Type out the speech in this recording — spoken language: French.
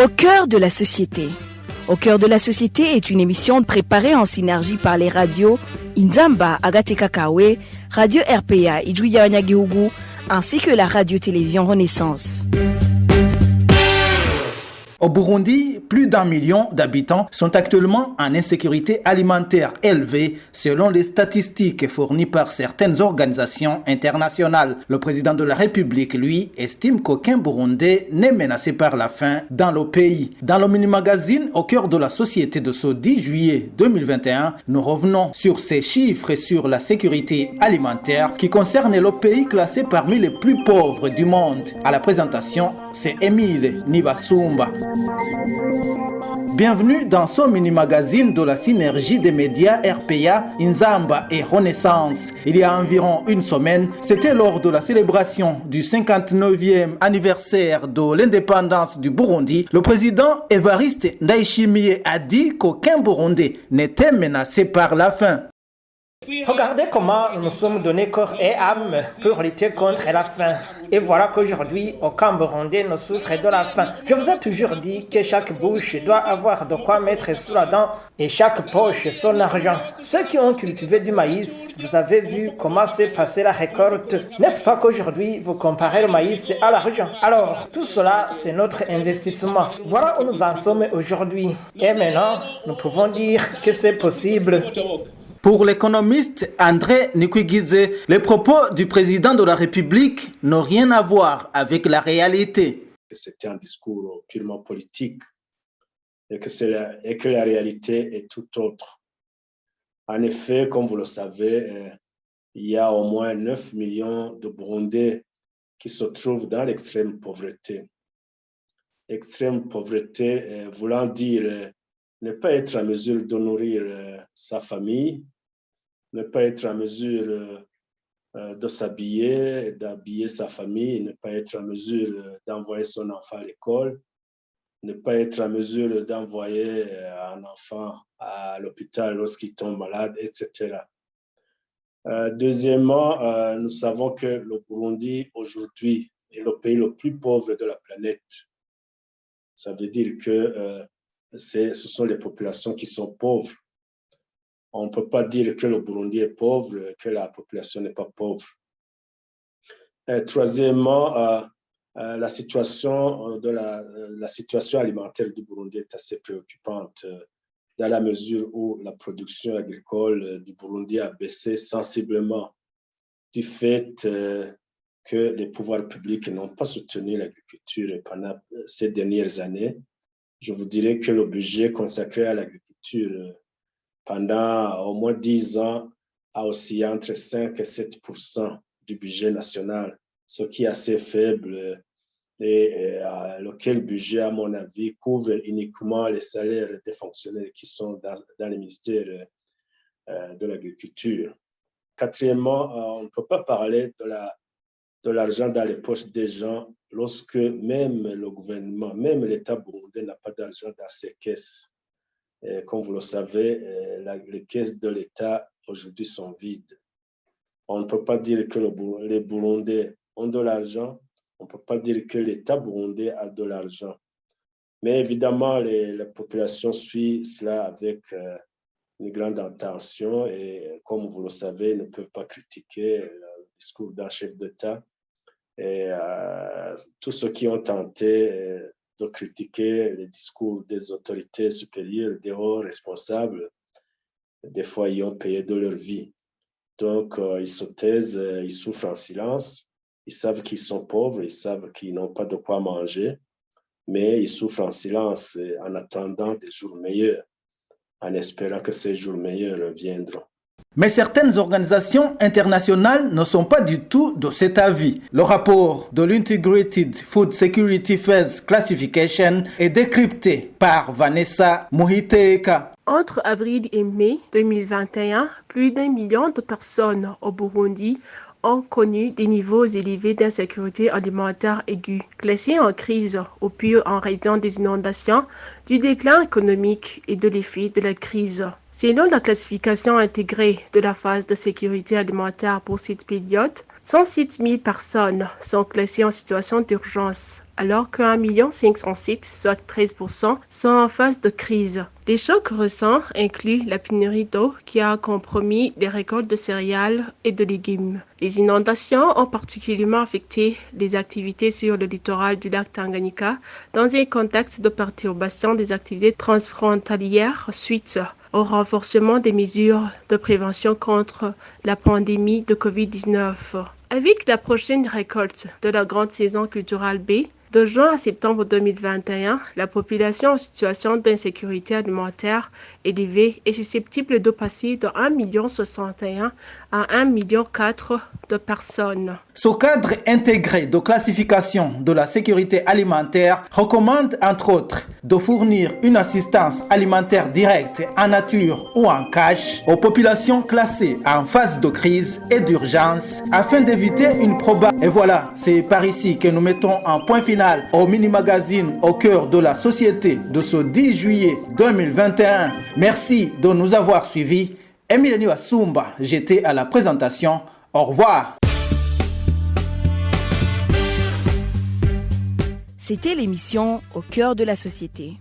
Au cœur de la société. Au cœur de la société est une émission préparée en synergie par les radios Inzamba, Agatekakawe, Radio RPA, Ijuya Wanyagihugu, ainsi que la radio-télévision Renaissance. Au Burundi, plus d'1 million d'habitants sont actuellement en insécurité alimentaire élevée selon les statistiques fournies par certaines organisations internationales. Le président de la République, lui, estime qu'aucun Burundais n'est menacé par la faim dans le pays. Dans le mini-magazine Au cœur de la société de ce 10 juillet 2021, nous revenons sur ces chiffres et sur la sécurité alimentaire qui concerne le pays classé parmi les plus pauvres du monde. À la présentation, c'est Émile Nibasumba. Bienvenue dans ce mini-magazine de la synergie des médias RPA, Inzamba et Renaissance. Il y a environ une semaine, c'était lors de la célébration du 59e anniversaire de l'indépendance du Burundi, le président Evariste Ndayishimiye a dit qu'aucun Burundais n'était menacé par la faim. Regardez comment nous nous sommes donnés corps et âme pour lutter contre la faim. Et voilà qu'aujourd'hui, aucun Burundais ne souffre de la faim. Je vous ai toujours dit que chaque bouche doit avoir de quoi mettre sous la dent et chaque poche son argent. Ceux qui ont cultivé du maïs, vous avez vu comment s'est passée la récolte. N'est-ce pas qu'aujourd'hui, vous comparez le maïs à l'argent? Alors, tout cela, c'est notre investissement. Voilà où nous en sommes aujourd'hui. Et maintenant, nous pouvons dire que c'est possible. Pour l'économiste André Nikwigize, les propos du président de la République n'ont rien à voir avec la réalité. C'était un discours purement politique et que la réalité est tout autre. En effet, comme vous le savez, il y a au moins 9 millions de Burundais qui se trouvent dans l'extrême pauvreté. Extrême pauvreté voulant dire ne pas être en mesure de nourrir sa famille, ne pas être en mesure de s'habiller, d'habiller sa famille, ne pas être en mesure d'envoyer son enfant à l'école, ne pas être en mesure d'envoyer un enfant à l'hôpital lorsqu'il tombe malade, etc. Deuxièmement, nous savons que le Burundi aujourd'hui est le pays le plus pauvre de la planète. Ça veut dire que ce sont les populations qui sont pauvres. On ne peut pas dire que le Burundi est pauvre, que la population n'est pas pauvre. Troisièmement, la situation alimentaire du Burundi est assez préoccupante dans la mesure où la production agricole du Burundi a baissé sensiblement du fait que les pouvoirs publics n'ont pas soutenu l'agriculture pendant ces dernières années. Je vous dirais que le budget consacré à l'agriculture pendant au moins 10 ans a oscillé entre 5 et 7% du budget national, ce qui est assez faible et lequel budget, à mon avis, couvre uniquement les salaires des fonctionnaires qui sont dans les ministères de l'agriculture. Quatrièmement, on ne peut pas parler de l'argent dans les poches des gens lorsque même le gouvernement, même l'État burundais n'a pas d'argent dans ses caisses. Et comme vous le savez, les caisses de l'État aujourd'hui sont vides. On ne peut pas dire que les Burundais ont de l'argent, on ne peut pas dire que l'État burundais a de l'argent. Mais évidemment, la population suit cela avec une grande attention et comme vous le savez, ne peuvent pas critiquer le discours d'un chef d'État. Et tous ceux qui ont tenté de critiquer les discours des autorités supérieures, des hauts responsables, des fois ils ont payé de leur vie. Donc ils se taisent, ils souffrent en silence, ils savent qu'ils sont pauvres, ils savent qu'ils n'ont pas de quoi manger, mais ils souffrent en silence en attendant des jours meilleurs, en espérant que ces jours meilleurs viendront. Mais certaines organisations internationales ne sont pas du tout de cet avis. Le rapport de l'Integrated Food Security Phase Classification est décrypté par Vanessa Muhiteka. Entre avril et mai 2021, plus d'1 million de personnes au Burundi ont connu des niveaux élevés d'insécurité alimentaire aiguë, classés en crise au pire en raison des inondations, du déclin économique et de l'effet de la crise. Selon la classification intégrée de la phase de sécurité alimentaire pour cette période, 107 000 personnes sont classées en situation d'urgence, alors que 1 507 000, soit 13%, sont en phase de crise. Les chocs récents incluent la pénurie d'eau qui a compromis les récoltes de céréales et de légumes. Les inondations ont particulièrement affecté les activités sur le littoral du lac Tanganyika dans un contexte de perturbation des activités transfrontalières suite au renforcement des mesures de prévention contre la pandémie de COVID-19. Avec la prochaine récolte de la grande saison culturelle B, de juin à septembre 2021, la population en situation d'insécurité alimentaire élevée est susceptible de passer de 1,61 à 1,4 million de personnes. Ce cadre intégré de classification de la sécurité alimentaire recommande entre autres de fournir une assistance alimentaire directe en nature ou en cash aux populations classées en phase de crise et d'urgence afin d'éviter une probable... Et voilà, c'est par ici que nous mettons un point final au mini-magazine au cœur de la société de ce 10 juillet 2021. Merci de nous avoir suivis. Emileni Wasumba, j'étais à la présentation. Au revoir. C'était l'émission Au cœur de la société.